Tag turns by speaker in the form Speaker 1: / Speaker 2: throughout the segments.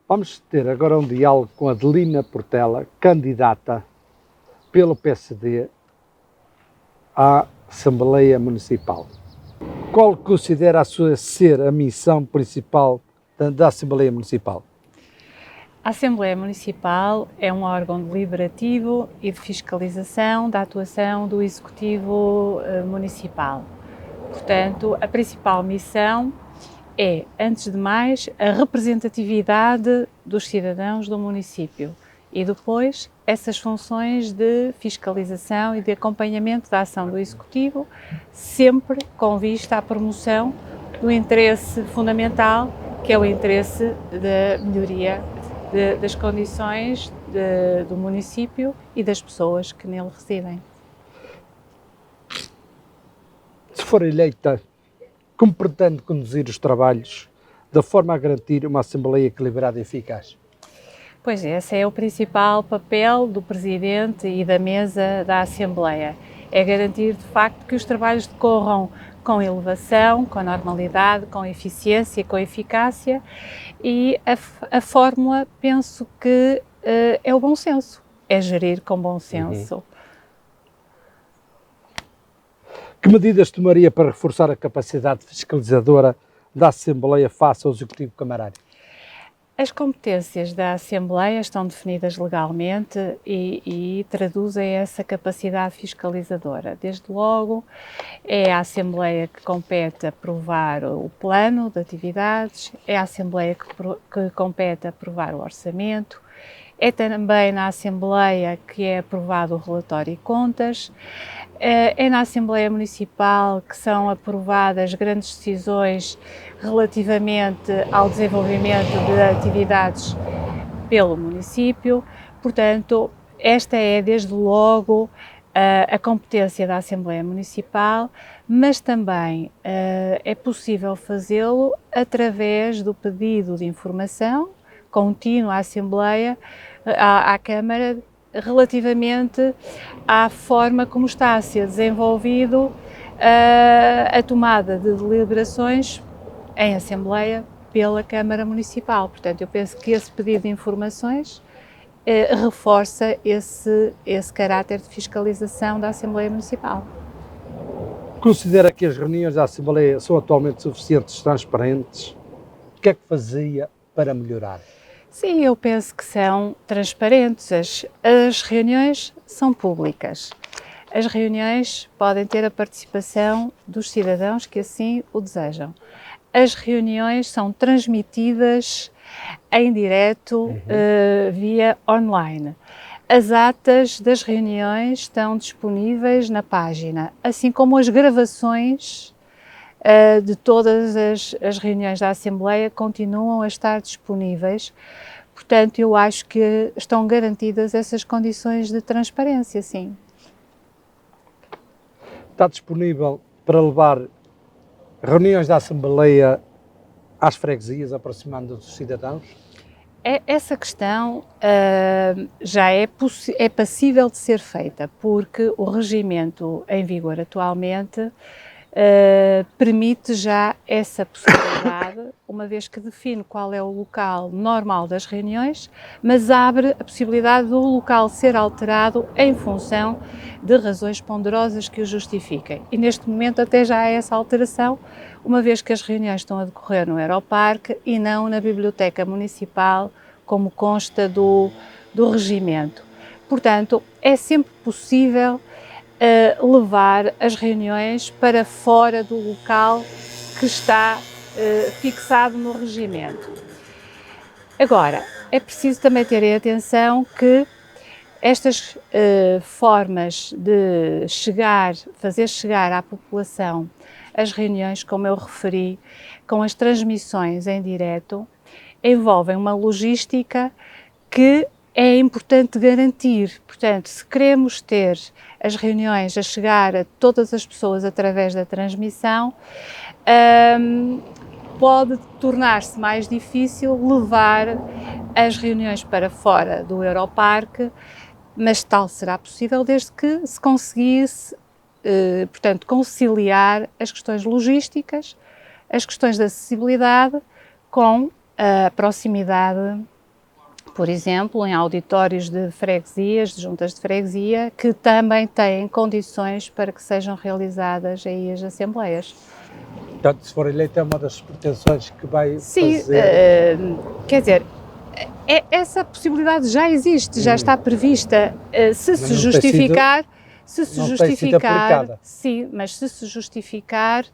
Speaker 1: Vamos ter agora um diálogo com a Adelina Portela, candidata pelo PSD à Assembleia Municipal. Qual considera ser a missão principal da Assembleia Municipal?
Speaker 2: A Assembleia Municipal é um órgão deliberativo e de fiscalização da atuação do Executivo Municipal. Portanto, a principal missão é, antes de mais, a representatividade dos cidadãos do município e depois essas funções de fiscalização e de acompanhamento da ação do Executivo, sempre com vista à promoção do interesse fundamental, que é o interesse da melhoria das condições do município e das pessoas que nele residem.
Speaker 1: Se for eleita, como pretende conduzir os trabalhos de forma a garantir uma Assembleia equilibrada e eficaz?
Speaker 2: Pois é, esse é o principal papel do Presidente e da mesa da Assembleia. É garantir, de facto, que os trabalhos decorram com elevação, com normalidade, com eficiência, com eficácia, e a fórmula, penso que é o bom senso, é gerir com bom senso.
Speaker 1: Que medidas tomaria para reforçar a capacidade fiscalizadora da Assembleia face ao Executivo Camarário?
Speaker 2: As competências da Assembleia estão definidas legalmente e traduzem essa capacidade fiscalizadora. Desde logo, é a Assembleia que compete aprovar o plano de atividades, é a Assembleia que compete aprovar o orçamento, é também na Assembleia que é aprovado o relatório e contas, é na Assembleia Municipal que são aprovadas grandes decisões relativamente ao desenvolvimento de atividades pelo município. Portanto, esta é desde logo a competência da Assembleia Municipal, mas também é possível fazê-lo através do pedido de informação contínuo à Assembleia, à Câmara, relativamente à forma como está a ser desenvolvido a tomada de deliberações em Assembleia pela Câmara Municipal. Portanto, eu penso que esse pedido de informações reforça esse caráter de fiscalização da Assembleia Municipal.
Speaker 1: Considera que as reuniões da Assembleia são atualmente suficientes, transparentes? O que é que fazia para melhorar?
Speaker 2: Sim, eu penso que são transparentes. As reuniões são públicas. As reuniões podem ter a participação dos cidadãos que assim o desejam. As reuniões são transmitidas em direto via online. As atas das reuniões estão disponíveis na página, assim como as gravações de todas as reuniões da Assembleia continuam a estar disponíveis. Portanto, eu acho que estão garantidas essas condições de transparência, sim.
Speaker 1: Está disponível para levar reuniões da Assembleia às freguesias, aproximando dos cidadãos?
Speaker 2: Essa questão já é passível de ser feita, porque o regimento em vigor atualmente permite já essa possibilidade, uma vez que define qual é o local normal das reuniões, mas abre a possibilidade do local ser alterado em função de razões ponderosas que o justifiquem. E neste momento até já há essa alteração, uma vez que as reuniões estão a decorrer no Aeroparque e não na Biblioteca Municipal, como consta do regimento. Portanto, é sempre possível levar as reuniões para fora do local que está fixado no regimento. Agora, é preciso também terem atenção que estas formas de fazer chegar à população as reuniões, como eu referi, com as transmissões em direto, envolvem uma logística que é importante garantir. Portanto, se queremos ter as reuniões a chegar a todas as pessoas através da transmissão, pode tornar-se mais difícil levar as reuniões para fora do Aeroparque, mas tal será possível desde que se conseguisse portanto, conciliar as questões logísticas, as questões de acessibilidade com a proximidade, por exemplo, em auditórios de freguesias, de juntas de freguesia, que também têm condições para que sejam realizadas aí as assembleias.
Speaker 1: Portanto, se for eleito, é uma das pretensões que vai
Speaker 2: Sim,
Speaker 1: fazer.
Speaker 2: quer dizer, essa possibilidade já existe, já está prevista. Se se justificar,
Speaker 1: tem sido aplicada.
Speaker 2: sim, mas se se justificar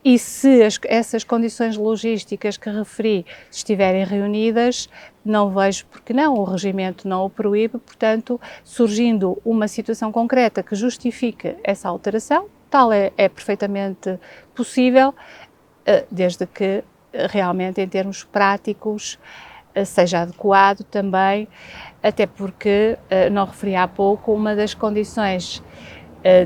Speaker 2: e se essas condições logísticas que referi estiverem reunidas, não vejo porque não, o regimento não o proíbe, portanto, surgindo uma situação concreta que justifique essa alteração, tal é perfeitamente possível, desde que realmente em termos práticos seja adequado também, até porque, não referi há pouco, uma das condições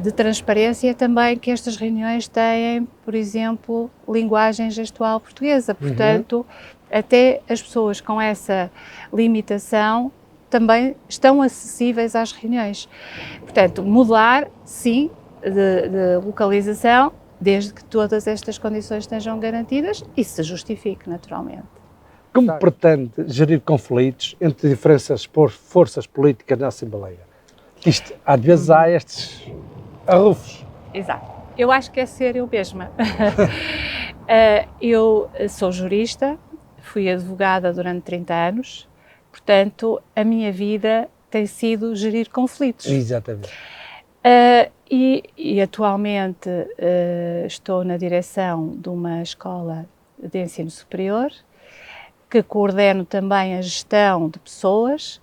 Speaker 2: de transparência também que estas reuniões têm, por exemplo, linguagem gestual portuguesa, portanto, até as pessoas com essa limitação também estão acessíveis às reuniões. Portanto, mudar, sim, de localização, desde que todas estas condições estejam garantidas e se justifique, naturalmente.
Speaker 1: Como pretende gerir conflitos entre diferentes forças políticas na Assembleia? Isto, às vezes há estes arrufos.
Speaker 2: Exato. Eu acho que é ser eu mesma. Eu sou jurista, fui advogada durante 30 anos, portanto, a minha vida tem sido gerir conflitos.
Speaker 1: Exatamente.
Speaker 2: E atualmente estou na direção de uma escola de ensino superior, que coordeno também a gestão de pessoas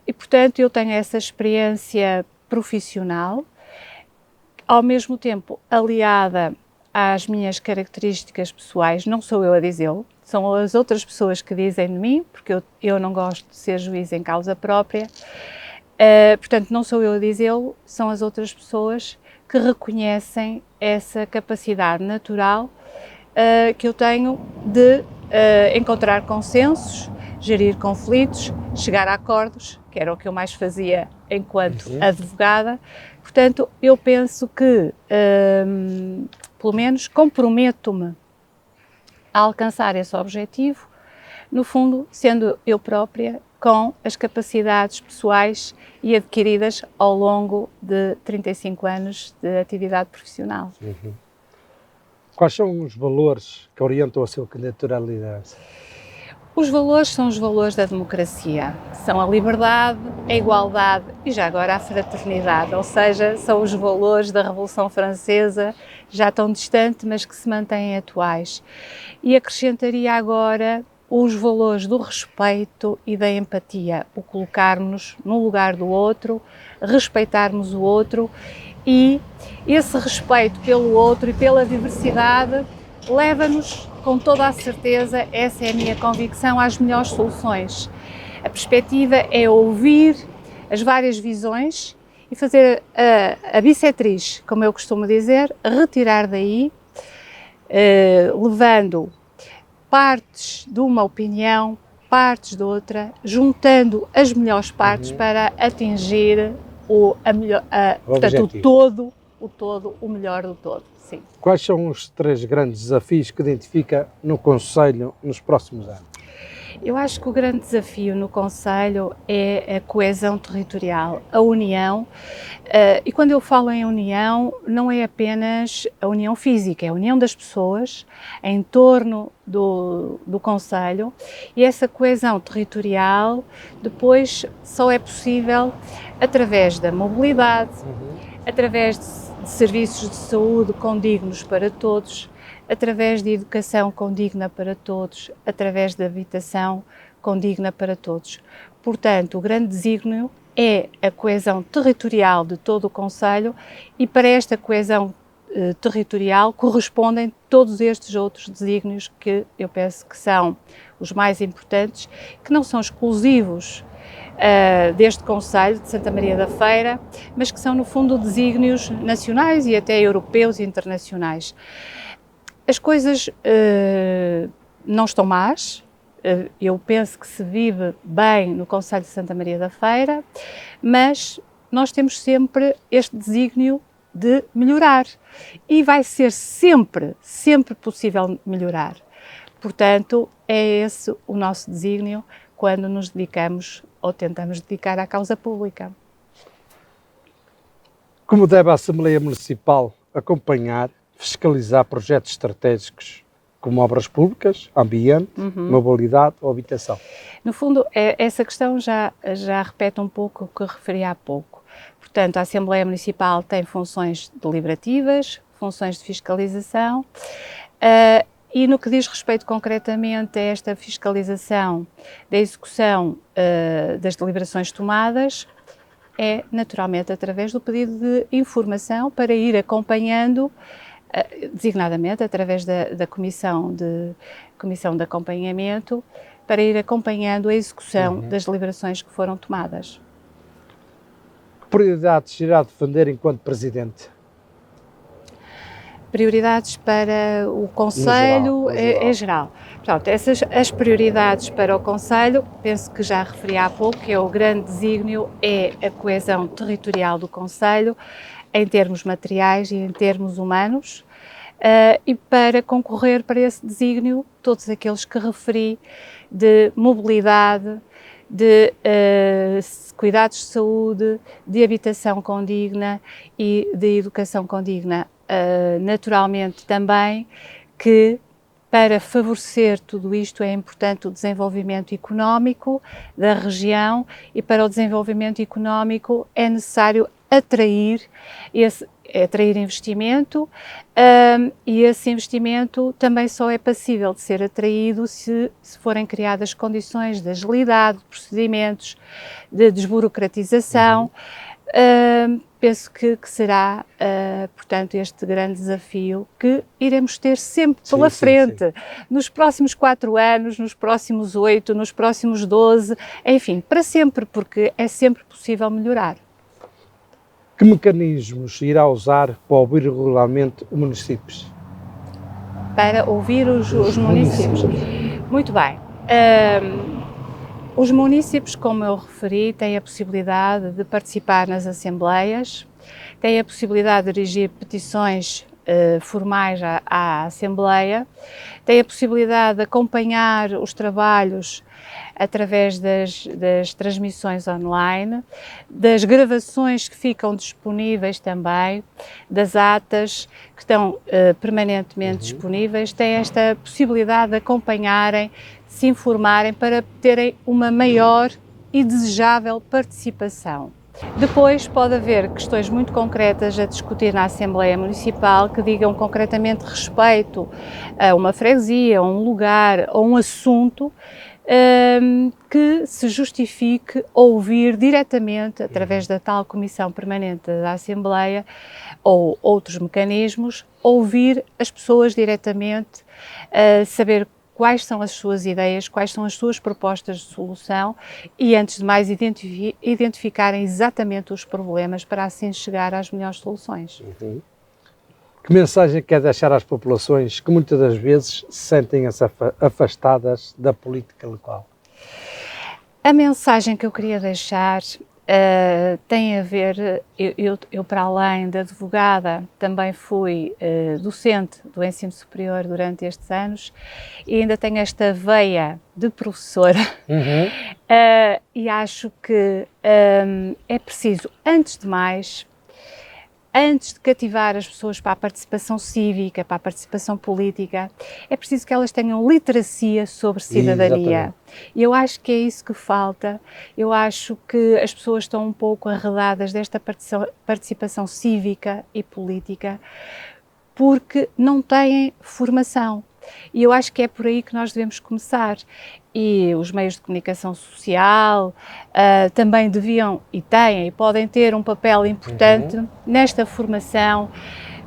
Speaker 2: e, portanto, eu tenho essa experiência profissional, ao mesmo tempo aliada às minhas características pessoais, não sou eu a dizê-lo, são as outras pessoas que dizem de mim, porque eu não gosto de ser juiz em causa própria, portanto, não sou eu a dizê-lo, são as outras pessoas que reconhecem essa capacidade natural que eu tenho de encontrar consensos, gerir conflitos, chegar a acordos, que era o que eu mais fazia enquanto advogada. Portanto, eu penso que, pelo menos, comprometo-me a alcançar esse objetivo, no fundo, sendo eu própria com as capacidades pessoais e adquiridas ao longo de 35 anos de atividade profissional.
Speaker 1: Quais são os valores que orientam a sua candidatura à liderança?
Speaker 2: Os valores são os valores da democracia, são a liberdade, a igualdade e já agora a fraternidade, ou seja, são os valores da Revolução Francesa, já tão distante, mas que se mantêm atuais. E acrescentaria agora os valores do respeito e da empatia, o colocarmos no lugar do outro, respeitarmos o outro e esse respeito pelo outro e pela diversidade leva-nos, com toda a certeza, essa é a minha convicção, às melhores soluções. A perspectiva é ouvir as várias visões e fazer a bissetriz, como eu costumo dizer, retirar daí, levando partes de uma opinião, partes de outra, juntando as melhores partes para atingir portanto, o todo, o melhor do todo. Sim.
Speaker 1: Quais são os 3 grandes desafios que identifica no Conselho nos próximos anos?
Speaker 2: Eu acho que o grande desafio no Conselho é a coesão territorial, a união, e quando eu falo em união, não é apenas a união física, é a união das pessoas em torno do Conselho, e essa coesão territorial depois só é possível através da mobilidade, através de serviços de saúde condignos para todos, através de educação condigna para todos, através de habitação condigna para todos. Portanto, o grande desígnio é a coesão territorial de todo o Conselho e para esta coesão territorial correspondem todos estes outros desígnios que eu penso que são os mais importantes, que não são exclusivos deste Conselho de Santa Maria da Feira, mas que são no fundo desígnios nacionais e até europeus e internacionais. As coisas não estão más, eu penso que se vive bem no Conselho de Santa Maria da Feira, mas nós temos sempre este desígnio de melhorar e vai ser sempre possível melhorar. Portanto, é esse o nosso desígnio quando nos dedicamos ou tentamos dedicar à causa pública.
Speaker 1: Como deve a Assembleia Municipal acompanhar, fiscalizar projetos estratégicos como obras públicas, ambiente, mobilidade ou habitação?
Speaker 2: No fundo, essa questão já repete um pouco o que referi há pouco. Portanto, a Assembleia Municipal tem funções deliberativas, funções de fiscalização, e no que diz respeito concretamente a esta fiscalização da execução das deliberações tomadas, é naturalmente através do pedido de informação para ir acompanhando, designadamente através da Comissão de Acompanhamento, para ir acompanhando a execução das deliberações que foram tomadas.
Speaker 1: Que prioridades irá defender enquanto Presidente?
Speaker 2: Prioridades para o Conselho em geral. Portanto, as prioridades para o Conselho, penso que já referi há pouco, que é o grande desígnio, é a coesão territorial do Conselho, em termos materiais e em termos humanos, e para concorrer para esse desígnio, todos aqueles que referi, de mobilidade, de cuidados de saúde, de habitação condigna e de educação condigna. Naturalmente também que para favorecer tudo isto é importante o desenvolvimento económico da região e para o desenvolvimento económico é necessário atrair investimento e esse investimento também só é passível de ser atraído se forem criadas condições de agilidade, de procedimentos, de desburocratização. Penso que será, portanto, este grande desafio que iremos ter sempre pela frente, nos próximos 4 anos, nos próximos 8, nos próximos 12, enfim, para sempre, porque é sempre possível melhorar.
Speaker 1: Que mecanismos irá usar para ouvir regularmente os municípios?
Speaker 2: Para ouvir os municípios. Muito bem. Os municípios, como eu referi, têm a possibilidade de participar nas assembleias, têm a possibilidade de dirigir petições formais à Assembleia, têm a possibilidade de acompanhar os trabalhos através das transmissões online, das gravações que ficam disponíveis também, das atas que estão permanentemente disponíveis, têm esta possibilidade de acompanharem, se informarem para terem uma maior e desejável participação. Depois pode haver questões muito concretas a discutir na Assembleia Municipal que digam concretamente respeito a uma freguesia, a um lugar, a um assunto que se justifique ouvir diretamente, através da tal Comissão Permanente da Assembleia ou outros mecanismos, ouvir as pessoas diretamente, saber quais são as suas ideias, quais são as suas propostas de solução e, antes de mais, identificarem exatamente os problemas para assim chegar às melhores soluções.
Speaker 1: Que mensagem quer deixar às populações que muitas das vezes se sentem afastadas da política local?
Speaker 2: A mensagem que eu queria deixar tem a ver, eu para além de advogada também fui docente do ensino superior durante estes anos e ainda tenho esta veia de professora e acho que é preciso, antes de mais, antes de cativar as pessoas para a participação cívica, para a participação política, é preciso que elas tenham literacia sobre cidadania. Exatamente. E eu acho que é isso que falta. Eu acho que as pessoas estão um pouco arredadas desta participação cívica e política porque não têm formação. E eu acho que é por aí que nós devemos começar. E os meios de comunicação social também deviam e têm e podem ter um papel importante nesta formação,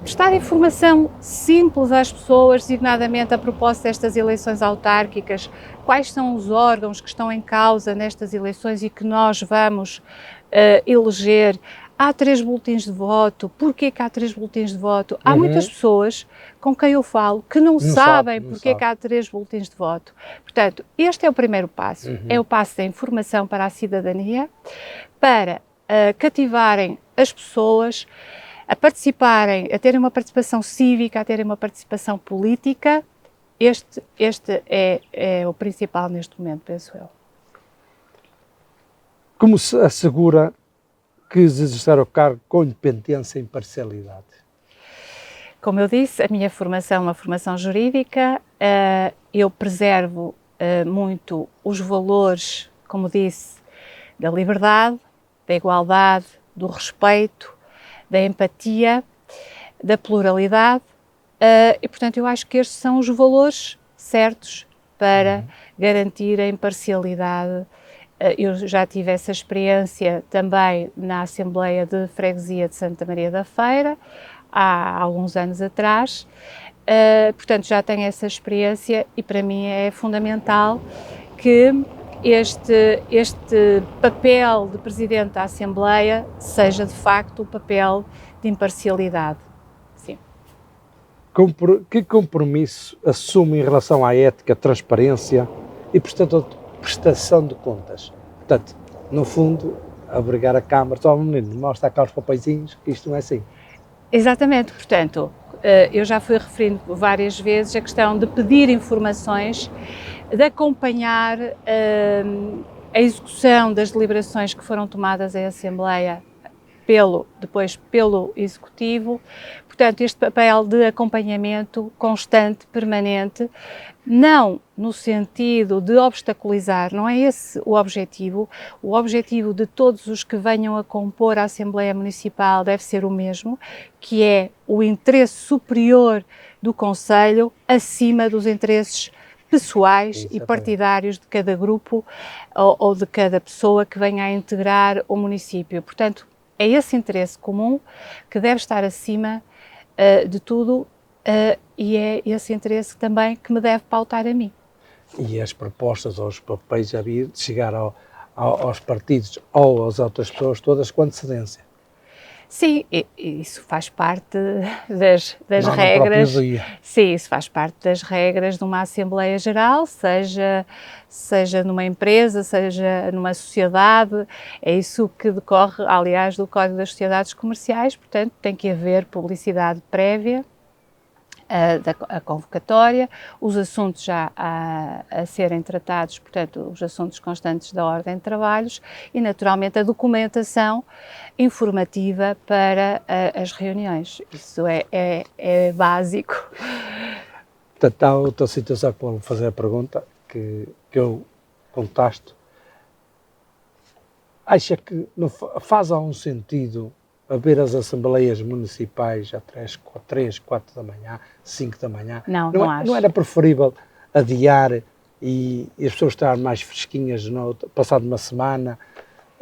Speaker 2: prestar informação simples às pessoas, designadamente a propósito destas eleições autárquicas, quais são os órgãos que estão em causa nestas eleições e que nós vamos eleger. Há 3 boletins de voto, porquê que há 3 boletins de voto? Há muitas pessoas com quem eu falo que não sabem porquê que há 3 boletins de voto. Portanto, este é o primeiro passo, é o passo da informação para a cidadania, para a cativarem as pessoas, a participarem, a terem uma participação cívica, a terem uma participação política. Este é o principal neste momento, penso eu.
Speaker 1: Como se assegura que exercer o cargo com independência e imparcialidade?
Speaker 2: Como eu disse, a minha formação é uma formação jurídica, eu preservo muito os valores, como disse, da liberdade, da igualdade, do respeito, da empatia, da pluralidade e, portanto, eu acho que estes são os valores certos para garantir a imparcialidade. Eu já tive essa experiência também na Assembleia de Freguesia de Santa Maria da Feira, há alguns anos atrás, portanto já tenho essa experiência e para mim é fundamental que este papel de Presidente da Assembleia seja de facto o papel de imparcialidade. Sim.
Speaker 1: Que compromisso assume em relação à ética, transparência e, portanto, prestação de contas? Portanto, no fundo, obrigar a Câmara, menino, mostra cá os papeizinhos, que isto não é assim.
Speaker 2: Exatamente, portanto, eu já fui referindo várias vezes a questão de pedir informações, de acompanhar a execução das deliberações que foram tomadas em Assembleia depois pelo Executivo, portanto, este papel de acompanhamento constante, permanente, não no sentido de obstaculizar, não é esse o objetivo de todos os que venham a compor a Assembleia Municipal deve ser o mesmo, que é o interesse superior do Conselho acima dos interesses pessoais e partidários de cada grupo ou de cada pessoa que venha a integrar o município. Portanto, é esse interesse comum que deve estar acima de tudo e é esse interesse também que me deve pautar a mim.
Speaker 1: E as propostas ou os papéis havia de chegar aos partidos ou às outras pessoas todas com antecedência? Sim,
Speaker 2: isso faz parte das regras. Sim, isso faz parte das regras de uma Assembleia Geral, seja numa empresa, seja numa sociedade. É isso que decorre, aliás, do Código das Sociedades Comerciais, portanto, tem que haver publicidade prévia a convocatória, os assuntos já a serem tratados, portanto, os assuntos constantes da ordem de trabalhos e, naturalmente, a documentação informativa para as reuniões. Isso é básico.
Speaker 1: Portanto, há outra situação que vou fazer a pergunta, que eu contasto. Acha que faz algum sentido haver as assembleias municipais a 3, 4 da manhã, 5 da manhã?
Speaker 2: Não acho.
Speaker 1: Não era preferível adiar e as pessoas estarem mais fresquinhas passado uma semana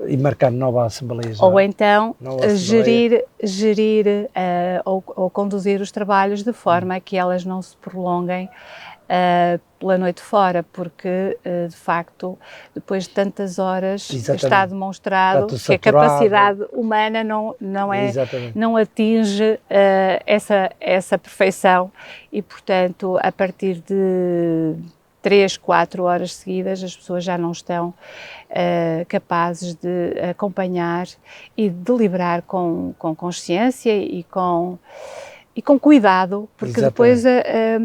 Speaker 1: e marcar nova assembleia geral?
Speaker 2: Ou então gerir ou conduzir os trabalhos de forma a que elas não se prolonguem pela noite fora, porque de facto depois de tantas horas está demonstrado que a capacidade humana não atinge essa perfeição e, portanto, a partir de 3, 4 horas seguidas as pessoas já não estão capazes de acompanhar e de deliberar com consciência e com cuidado, porque depois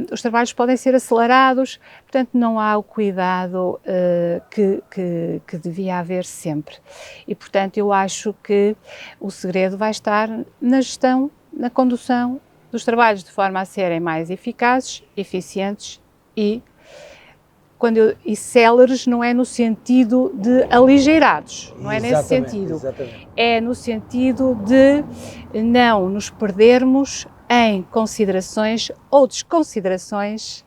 Speaker 2: os trabalhos podem ser acelerados, portanto não há o cuidado que devia haver sempre. E, portanto, eu acho que o segredo vai estar na gestão, na condução dos trabalhos, de forma a serem mais eficazes, eficientes e céleres não é no sentido de aligeirados, não é nesse sentido.
Speaker 1: Exatamente.
Speaker 2: É no sentido de não nos perdermos em considerações ou desconsiderações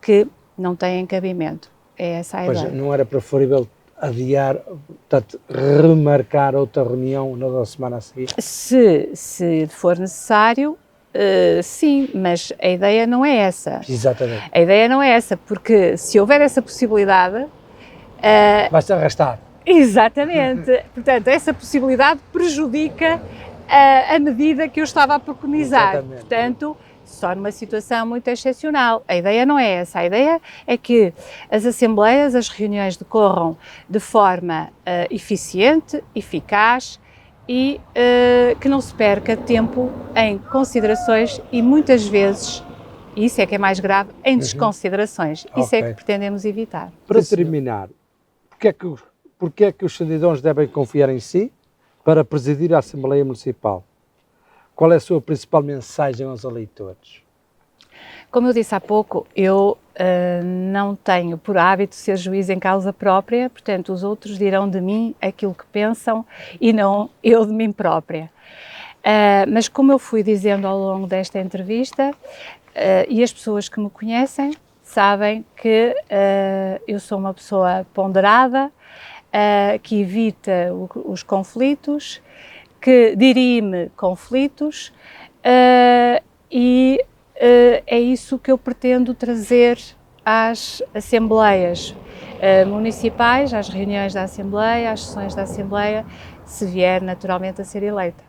Speaker 2: que não têm cabimento. É essa a ideia.
Speaker 1: Não era preferível adiar, portanto, remarcar outra reunião na semana a seguir?
Speaker 2: Se for necessário, sim, mas a ideia não é essa.
Speaker 1: Exatamente.
Speaker 2: A ideia não é essa, porque se houver essa possibilidade...
Speaker 1: Vai-se arrastar.
Speaker 2: Exatamente. Portanto, essa possibilidade prejudica a medida que eu estava a preconizar.
Speaker 1: Exatamente.
Speaker 2: Portanto, só numa situação muito excepcional. A ideia não é essa. A ideia é que as assembleias, as reuniões decorram de forma eficiente, eficaz, e que não se perca tempo em considerações e muitas vezes, e isso é que é mais grave, em desconsiderações. Isso é que pretendemos evitar.
Speaker 1: Para terminar, porque é que os cidadãos devem confiar em si para presidir a Assembleia Municipal? Qual é a sua principal mensagem aos eleitores?
Speaker 2: Como eu disse há pouco, eu não tenho por hábito ser juiz em causa própria, portanto os outros dirão de mim aquilo que pensam e não eu de mim própria. Mas como eu fui dizendo ao longo desta entrevista, e as pessoas que me conhecem sabem que eu sou uma pessoa ponderada, que evita os conflitos, que dirime conflitos e é isso que eu pretendo trazer às assembleias municipais, às reuniões da Assembleia, às sessões da Assembleia, se vier naturalmente a ser eleita.